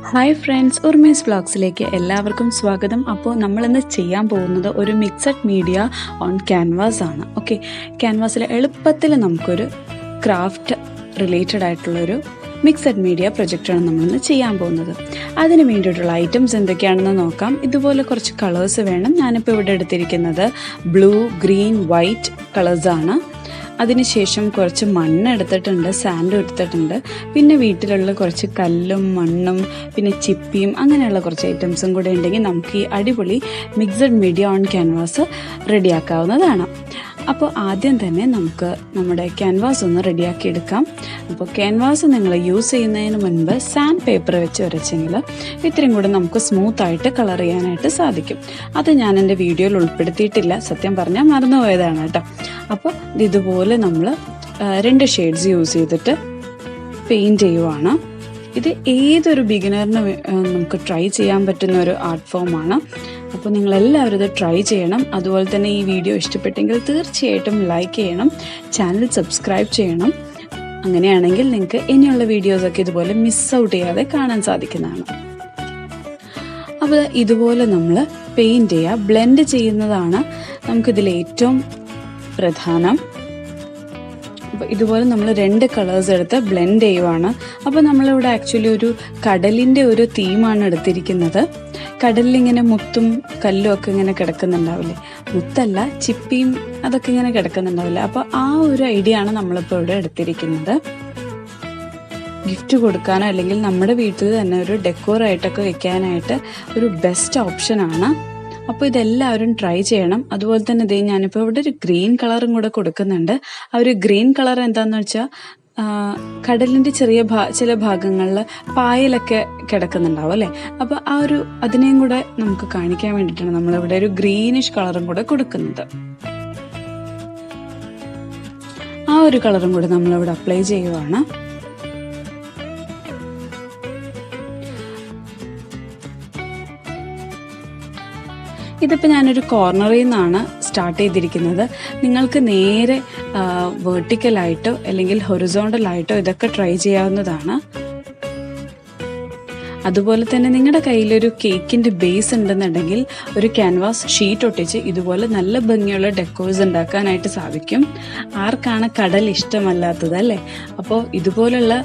Hi friends, ഉർമീസ് എല്ലാവർക്കും സ്വാഗതം. അപ്പോൾ നമ്മളിന്ന് ചെയ്യാൻ പോകുന്നത് ഒരു മിക്സഡ് മീഡിയ ഓൺ ക്യാൻവാസ് ആണ്. ഓക്കെ, ക്യാൻവാസിൽ എളുപ്പത്തിൽ നമുക്കൊരു ക്രാഫ്റ്റ് റിലേറ്റഡ് ആയിട്ടുള്ളൊരു മിക്സഡ് മീഡിയ പ്രൊജക്റ്റാണ് നമ്മളിന്ന് ചെയ്യാൻ പോകുന്നത്. അതിന് വേണ്ടിയിട്ടുള്ള ഐറ്റംസ് എന്തൊക്കെയാണെന്ന് നോക്കാം. ഇതുപോലെ കുറച്ച് കളേഴ്സ് വേണം. ഞാനിപ്പോൾ ഇവിടെ എടുത്തിരിക്കുന്നത് ബ്ലൂ, ഗ്രീൻ, വൈറ്റ് കളേഴ്സാണ്. അതിനുശേഷം കുറച്ച് മണ്ണ് എടുത്തിട്ടുണ്ട്, സാൻഡും എടുത്തിട്ടുണ്ട്. പിന്നെ വീട്ടിലുള്ള കുറച്ച് കല്ലും മണ്ണും പിന്നെ ചിപ്പിയും അങ്ങനെയുള്ള കുറച്ച് ഐറ്റംസും കൂടെ ഉണ്ടെങ്കിൽ നമുക്ക് ഈ അടിപൊളി മിക്സഡ് മീഡിയ ഓൺ ക്യാൻവാസ് റെഡിയാക്കാവുന്നതാണ്. അപ്പോൾ ആദ്യം തന്നെ നമുക്ക് നമ്മുടെ ക്യാൻവാസ് ഒന്ന് റെഡിയാക്കി എടുക്കാം. അപ്പോൾ ക്യാൻവാസ് നിങ്ങൾ യൂസ് ചെയ്യുന്നതിന് മുൻപ് സാൻഡ് പേപ്പർ വെച്ച് വരച്ചെങ്കിൽ ഇത്രയും കൂടെ നമുക്ക് സ്മൂത്തായിട്ട് കളർ ചെയ്യാനായിട്ട് സാധിക്കും. അത് ഞാൻ എൻ്റെ വീഡിയോയിൽ ഉൾപ്പെടുത്തിയിട്ടില്ല, സത്യം പറഞ്ഞാൽ മറന്നുപോയതാണ് കേട്ടോ. അപ്പോൾ ഇതുപോലെ നമ്മൾ 2 ഷെയ്ഡ്സ് യൂസ് ചെയ്തിട്ട് പെയിൻറ്റ് ചെയ്യുവാണ്. ഇത് ഏതൊരു ബിഗിനറിന് നമുക്ക് ട്രൈ ചെയ്യാൻ പറ്റുന്ന ഒരു ആർട്ട് ഫോമാണ്. അപ്പോൾ നിങ്ങളെല്ലാവരും ഇത് ട്രൈ ചെയ്യണം. അതുപോലെ തന്നെ ഈ വീഡിയോ ഇഷ്ടപ്പെട്ടെങ്കിൽ തീർച്ചയായിട്ടും ലൈക്ക് ചെയ്യണം, ചാനൽ സബ്സ്ക്രൈബ് ചെയ്യണം. അങ്ങനെയാണെങ്കിൽ നിങ്ങൾക്ക് ഇനിയുള്ള വീഡിയോസൊക്കെ ഇതുപോലെ മിസ് ഔട്ട് ചെയ്യാതെ കാണാൻ സാധിക്കുന്നതാണ്. അപ്പോൾ ഇതുപോലെ നമ്മൾ പെയിൻറ്റ് ചെയ്യുക, ബ്ലെൻഡ് ചെയ്യുന്നതാണ് നമുക്കിതിൽ ഏറ്റവും പ്രധാനം. അപ്പോൾ ഇതുപോലെ നമ്മൾ 2 കളേഴ്സ് എടുത്ത് ബ്ലെൻഡ് ചെയ്യുവാണ്. അപ്പോൾ നമ്മളിവിടെ ആക്ച്വലി ഒരു കടലിൻ്റെ ഒരു തീമാണ് എടുത്തിരിക്കുന്നത്. കടലിലിങ്ങനെ മുത്തും കല്ലും ഒക്കെ ഇങ്ങനെ കിടക്കുന്നുണ്ടാവില്ലേ, മുത്തല്ല ചിപ്പിയും അതൊക്കെ ഇങ്ങനെ കിടക്കുന്നുണ്ടാവില്ലേ. അപ്പോൾ ആ ഒരു ഐഡിയ ആണ് നമ്മളിപ്പോൾ ഇവിടെ എടുത്തിരിക്കുന്നത്. ഗിഫ്റ്റ് കൊടുക്കാനോ അല്ലെങ്കിൽ നമ്മുടെ വീട്ടിൽ തന്നെ ഒരു ഡെക്കോറായിട്ടൊക്കെ വെക്കാനായിട്ട് ഒരു ബെസ്റ്റ് ഓപ്ഷനാണ്. അപ്പോൾ ഇതെല്ലാവരും ട്രൈ ചെയ്യണം. അതുപോലെ തന്നെ ഇതേ ഞാനിപ്പോൾ ഇവിടെ ഒരു ഗ്രീൻ കളറും കൂടെ കൊടുക്കുന്നുണ്ട്. ആ ഒരു ഗ്രീൻ കളർ എന്താണെന്ന് വെച്ചാൽ കടലിൻ്റെ ചില ഭാഗങ്ങളിൽ പായലൊക്കെ കിടക്കുന്നുണ്ടാവും അല്ലേ. അപ്പോൾ ആ ഒരു അതിനെയും കൂടെ നമുക്ക് കാണിക്കാൻ വേണ്ടിയിട്ടാണ് നമ്മളിവിടെ ഒരു ഗ്രീനിഷ് കളറും കൂടെ കൊടുക്കുന്നത്. ആ ഒരു കളറും കൂടെ നമ്മളിവിടെ അപ്ലൈ ചെയ്യുവാണ്. ഇതിപ്പോൾ ഞാനൊരു കോർണറിൽ നിന്നാണ് സ്റ്റാർട്ട് ചെയ്തിരിക്കുന്നത്. നിങ്ങൾക്ക് നേരെ വെർട്ടിക്കലായിട്ടോ അല്ലെങ്കിൽ ഹൊറിസോണ്ടലായിട്ടോ ഇതൊക്കെ ട്രൈ ചെയ്യാവുന്നതാണ്. അതുപോലെ തന്നെ നിങ്ങളുടെ കയ്യിലൊരു കേക്കിൻ്റെ ബേസ് ഉണ്ടെന്നുണ്ടെങ്കിൽ ഒരു ക്യാൻവാസ് ഷീറ്റ് ഒട്ടിച്ച് ഇതുപോലെ നല്ല ഭംഗിയുള്ള ഡെക്കോഴ്സ് ഉണ്ടാക്കാനായിട്ട് സാധിക്കും. ആർക്കാണ് കടൽ ഇഷ്ടമല്ലാത്തത് അല്ലേ. അപ്പോൾ ഇതുപോലുള്ള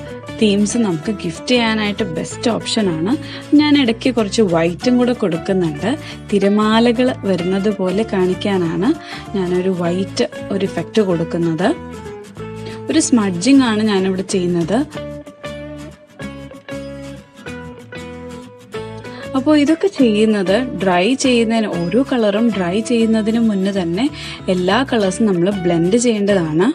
തീംസ് നമുക്ക് ഗിഫ്റ്റ് ചെയ്യാനായിട്ട് ബെസ്റ്റ് ഓപ്ഷനാണ്. ഞാൻ ഇടയ്ക്ക് കുറച്ച് വൈറ്റും കൂടെ കൊടുക്കുന്നുണ്ട്. തിരമാലകൾ വരുന്നത് പോലെ കാണിക്കാനാണ് ഞാനൊരു വൈറ്റ് ഒരു ഇഫക്റ്റ് കൊടുക്കുന്നത്. ഒരു സ്മഡ്ജിങ് ആണ് ഞാനിവിടെ ചെയ്യുന്നത്. അപ്പോൾ ഇതൊക്കെ ചെയ്യുന്നത് ഓരോ കളറും ഡ്രൈ ചെയ്യുന്നതിന് മുന്നേ തന്നെ എല്ലാ കളേഴ്സും നമ്മൾ ബ്ലെൻഡ് ചെയ്യേണ്ടതാണ്.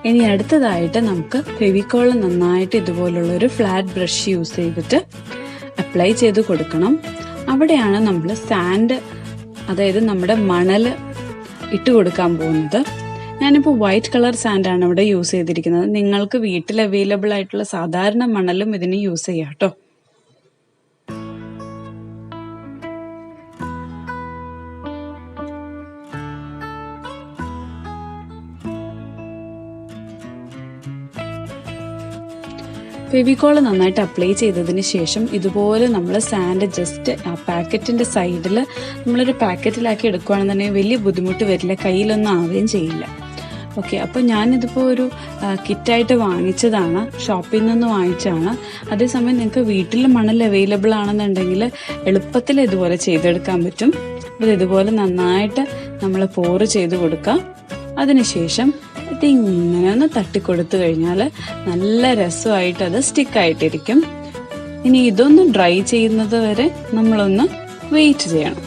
ഇനി അടുത്തതായിട്ട് നമുക്ക് ഫെവിക്കോൾ നന്നായിട്ട് ഇതുപോലുള്ളൊരു ഫ്ലാറ്റ് ബ്രഷ് യൂസ് ചെയ്തിട്ട് അപ്ലൈ ചെയ്ത് കൊടുക്കണം. അവിടെയാണ് നമ്മൾ സാൻഡ്, അതായത് നമ്മുടെ മണൽ ഇട്ട് കൊടുക്കാൻ പോകുന്നത്. ഞാനിപ്പോൾ വൈറ്റ് കളർ സാൻഡാണ് ഇവിടെ യൂസ് ചെയ്തിരിക്കുന്നത്. നിങ്ങൾക്ക് വീട്ടിൽ അവൈലബിൾ ആയിട്ടുള്ള സാധാരണ മണലും ഇതിന് യൂസ് ചെയ്യാം കേട്ടോ. ഫെവിക്കോൾ നന്നായിട്ട് അപ്ലൈ ചെയ്തതിന് ശേഷം ഇതുപോലെ നമ്മൾ സാൻഡ് ജസ്റ്റ് ആ പാക്കറ്റിൻ്റെ സൈഡിൽ നമ്മളൊരു പാക്കറ്റിലാക്കി എടുക്കുകയാണെന്നുണ്ടെങ്കിൽ വലിയ ബുദ്ധിമുട്ട് വരില്ല, കയ്യിലൊന്നും ആവുകയും ചെയ്യില്ല. ഓക്കെ, അപ്പോൾ ഞാനിതിപ്പോൾ ഒരു കിറ്റായിട്ട് വാങ്ങിച്ചതാണ്, ഷോപ്പിൽ നിന്ന് വാങ്ങിച്ചതാണ്. അതേസമയം നിങ്ങൾക്ക് വീട്ടിൽ മണൽ അവൈലബിൾ ആണെന്നുണ്ടെങ്കിൽ എളുപ്പത്തിൽ ഇതുപോലെ ചെയ്തെടുക്കാൻ പറ്റും. അപ്പോൾ ഇതുപോലെ നന്നായിട്ട് നമ്മൾ പോറ് ചെയ്ത് കൊടുക്കാം. അതിനുശേഷം ഇതിങ്ങനെ ഒന്ന് തട്ടിക്കൊടുത്തു കഴിഞ്ഞാൽ നല്ല രസമായിട്ട് അത് സ്റ്റിക്കായിട്ടിരിക്കും. ഇനി ഇതൊന്ന് ഡ്രൈ ചെയ്യുന്നത് വരെ നമ്മളൊന്ന് വെയിറ്റ് ചെയ്യണം.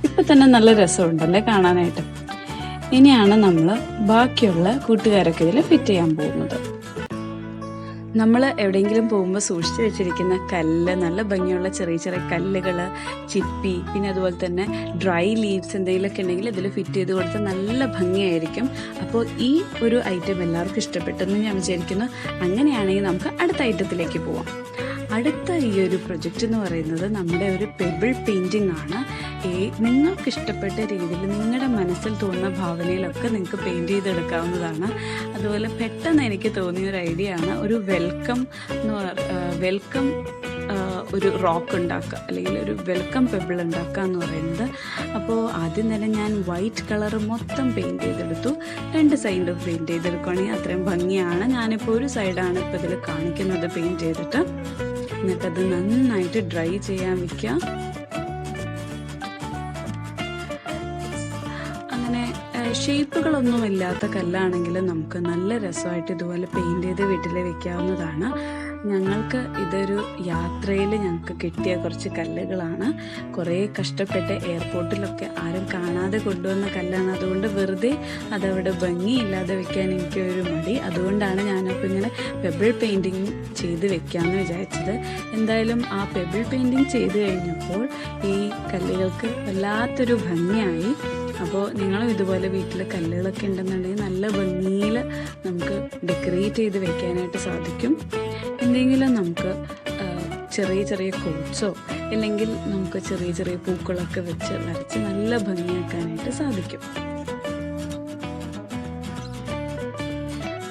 ഇപ്പം തന്നെ നല്ല രസമുണ്ടല്ലേ കാണാനായിട്ട്. ഇനിയാണ് നമ്മൾ ബാക്കിയുള്ള കൂട്ടുകാരൊക്കെ ഇതിൽ ഫിറ്റ് ചെയ്യാൻ പോകുന്നത്. നമ്മൾ എവിടെയെങ്കിലും പോകുമ്പോൾ സൂക്ഷിച്ച് വെച്ചിരിക്കുന്ന കല്ല്, നല്ല ഭംഗിയുള്ള ചെറിയ ചെറിയ കല്ലുകൾ, ചിപ്പി, പിന്നെ അതുപോലെ തന്നെ ഡ്രൈ ലീവ്സ് എന്തെങ്കിലുമൊക്കെ ഉണ്ടെങ്കിൽ ഇതിൽ ഫിറ്റ് ചെയ്ത് കൊടുത്താൽ നല്ല ഭംഗിയായിരിക്കും. അപ്പോൾ ഈ ഒരു ഐറ്റം എല്ലാവർക്കും ഇഷ്ടപ്പെട്ടെന്ന് ഞാൻ വിചാരിക്കുന്നു. അങ്ങനെയാണെങ്കിൽ നമുക്ക് അടുത്ത ഐറ്റത്തിലേക്ക് പോവാം. അടുത്ത ഈ ഒരു പ്രൊജക്റ്റ് എന്ന് പറയുന്നത് നമ്മുടെ ഒരു പെബിൾ പെയിൻറ്റിംഗ് ആണ്. നിങ്ങൾക്ക് ഇഷ്ടപ്പെട്ട രീതിയിൽ നിങ്ങളുടെ മനസ്സിൽ തോന്നുന്ന ഭാവനയിലൊക്കെ നിങ്ങൾക്ക് പെയിൻറ്റ് ചെയ്തെടുക്കാവുന്നതാണ്. അതുപോലെ പെട്ടെന്ന് എനിക്ക് തോന്നിയ ഒരു ഐഡിയ ആണ് ഒരു വെൽക്കം ഒരു റോക്ക് ഉണ്ടാക്കുക, അല്ലെങ്കിൽ ഒരു വെൽക്കം പെബിൾ ഉണ്ടാക്കുക എന്ന് പറയുന്നത്. അപ്പോൾ ആദ്യം തന്നെ ഞാൻ വൈറ്റ് കളർ മൊത്തം പെയിൻറ്റ് ചെയ്തെടുത്തു. 2 സൈഡും പെയിൻറ്റ് ചെയ്തെടുക്കുകയാണെങ്കിൽ അത്രയും ഭംഗിയാണ്. ഞാനിപ്പോൾ ഒരു സൈഡാണ് ഇപ്പോൾ ഇതിൽ കാണിക്കുന്നത് പെയിൻറ്റ് ചെയ്തിട്ട്. എന്നിട്ടത് നന്നായിട്ട് ഡ്രൈ ചെയ്യാൻ വയ്ക്കുക. അങ്ങനെ ഷേപ്പുകളൊന്നും ഇല്ലാത്ത കല്ലാണെങ്കിൽ നമുക്ക് നല്ല രസമായിട്ട് ഇതുപോലെ പെയിൻറ്റ് ചെയ്ത് വീട്ടിൽ വെക്കാവുന്നതാണ്. ഞങ്ങൾക്ക് ഇതൊരു യാത്രയിൽ ഞങ്ങൾക്ക് കിട്ടിയ കുറച്ച് കല്ലുകളാണ്. കുറേ കഷ്ടപ്പെട്ട് എയർപോർട്ടിലൊക്കെ ആരും കാണാതെ കൊണ്ടുവന്ന കല്ലാണ്. അതുകൊണ്ട് വെറുതെ അതവിടെ ഭംഗിയില്ലാതെ വെക്കാൻ എനിക്കൊരു മടി. അതുകൊണ്ടാണ് ഞാനപ്പോൾ ഇങ്ങനെ പെബിൾ പെയിൻറ്റിങ് ചെയ്ത് വെക്കാമെന്ന് വിചാരിച്ചത്. എന്തായാലും ആ പെബിൾ പെയിൻറ്റിങ് ചെയ്ത് കഴിഞ്ഞപ്പോൾ ഈ കല്ലുകൾക്ക് വല്ലാത്തൊരു ഭംഗിയായി. അപ്പോൾ നിങ്ങളും ഇതുപോലെ വീട്ടിൽ കല്ലുകളൊക്കെ ഉണ്ടെന്നുണ്ടെങ്കിൽ നല്ല ഭംഗിയിൽ നമുക്ക് ഡെക്കറേറ്റ് ചെയ്ത് വെക്കാനായിട്ട് സാധിക്കും. എന്തെങ്കിലും നമുക്ക് ചെറിയ ചെറിയ കോട്ട്സോ അല്ലെങ്കിൽ നമുക്ക് ചെറിയ ചെറിയ പൂക്കളൊക്കെ വെച്ച് വരച്ച് നല്ല ഭംഗിയാക്കാനായിട്ട് സാധിക്കും.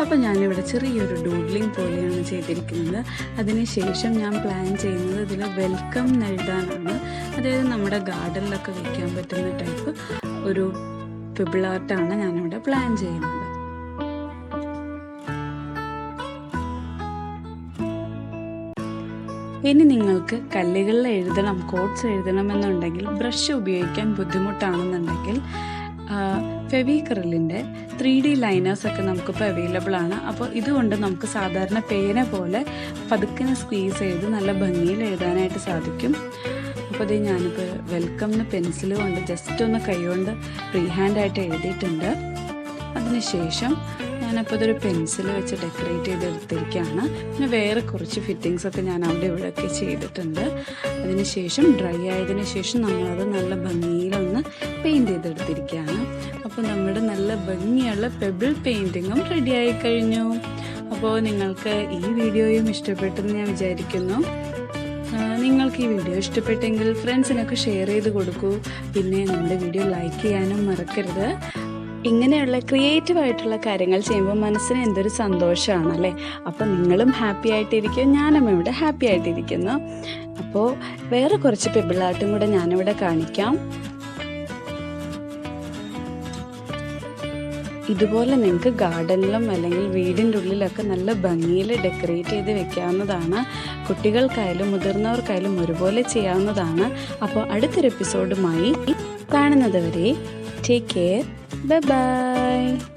അപ്പോൾ ഞാനിവിടെ ചെറിയൊരു ഡൂഡ്ലിംഗ് പോലെയാണ് ചെയ്തിരിക്കുന്നത്. അതിനുശേഷം ഞാൻ പ്ലാൻ ചെയ്യുന്നത് ഇതിൽ വെൽക്കം എഴുതാനാണ്. അതായത് നമ്മുടെ ഗാർഡനിലൊക്കെ വയ്ക്കാൻ പറ്റുന്ന ടൈപ്പ് ഒരു പെബിൾ ആർട്ടാണ് ഞാനിവിടെ പ്ലാൻ ചെയ്യുന്നത്. ഇനി നിങ്ങൾക്ക് കല്ലുകളിൽ എഴുതണം, കോട്ട്സ് എഴുതണമെന്നുണ്ടെങ്കിൽ ബ്രഷ് ഉപയോഗിക്കാൻ ബുദ്ധിമുട്ടാണെന്നുണ്ടെങ്കിൽ ഫെവിക്രിലിൻ്റെ 3D ലൈനേഴ്സൊക്കെ നമുക്കിപ്പോൾ അവൈലബിൾ ആണ്. അപ്പോൾ ഇതുകൊണ്ട് നമുക്ക് സാധാരണ പേന പോലെ പതുക്കെ സ്ക്വീസ് ചെയ്ത് നല്ല ഭംഗിയിൽ എഴുതാനായിട്ട് സാധിക്കും. അപ്പോൾ ഇത് ഞാനിപ്പോൾ വെൽക്കം എന്ന് പെൻസിൽ കൊണ്ട് ജസ്റ്റ് ഒന്ന് കൈകൊണ്ട് ഫ്രീ ഹാൻഡായിട്ട് എഴുതിയിട്ടുണ്ട്. അതിനുശേഷം ഞാനപ്പോൾ ഇതൊരു പെൻസിൽ വെച്ച് ഡെക്കറേറ്റ് ചെയ്തെടുത്തിരിക്കുകയാണ്. പിന്നെ വേറെ കുറച്ച് ഫിറ്റിങ്സൊക്കെ ഞാൻ അവിടെ ഇവിടെയൊക്കെ ചെയ്തിട്ടുണ്ട്. അതിനുശേഷം ഡ്രൈ ആയതിനു ശേഷം നമ്മളത് നല്ല ഭംഗിയിലൊന്ന് പെയിൻറ്റ് ചെയ്തെടുത്തിരിക്കുകയാണ്. അപ്പോൾ നമ്മുടെ നല്ല ഭംഗിയുള്ള പെബിൾ പെയിൻറ്റിങ്ങും റെഡി ആയി കഴിഞ്ഞു. അപ്പോൾ നിങ്ങൾക്ക് ഈ വീഡിയോയും ഇഷ്ടപ്പെട്ടെന്ന് ഞാൻ വിചാരിക്കുന്നു. നിങ്ങൾക്ക് ഈ വീഡിയോ ഇഷ്ടപ്പെട്ടെങ്കിൽ ഫ്രണ്ട്സിനൊക്കെ ഷെയർ ചെയ്ത് കൊടുക്കൂ. പിന്നെ നമ്മുടെ വീഡിയോ ലൈക്ക് ചെയ്യാനും മറക്കരുത്. ഇങ്ങനെയുള്ള ക്രിയേറ്റീവായിട്ടുള്ള കാര്യങ്ങൾ ചെയ്യുമ്പോൾ മനസ്സിന് എന്തൊരു സന്തോഷമാണ് അല്ലേ. അപ്പോൾ നിങ്ങളും ഹാപ്പി ആയിട്ടിരിക്കും, ഞാനും ഇവിടെ ഹാപ്പി ആയിട്ടിരിക്കുന്നു. അപ്പോൾ വേറെ കുറച്ച് പെബിൾ ആർട്ടും കൂടെ ഞാനിവിടെ കാണിക്കാം. ഇതുപോലെ നിങ്ങൾക്ക് ഗാർഡനിലും അല്ലെങ്കിൽ വീടിൻ്റെ ഉള്ളിലൊക്കെ നല്ല ഭംഗിയിൽ ഡെക്കറേറ്റ് ചെയ്ത് വെക്കാവുന്നതാണ്. കുട്ടികൾക്കായാലും മുതിർന്നവർക്കായാലും ഒരുപോലെ ചെയ്യാവുന്നതാണ്. അപ്പോൾ അടുത്തൊരു എപ്പിസോഡുമായി കാണുന്നത് വരെ ടേക്ക് കെയർ. Bye bye.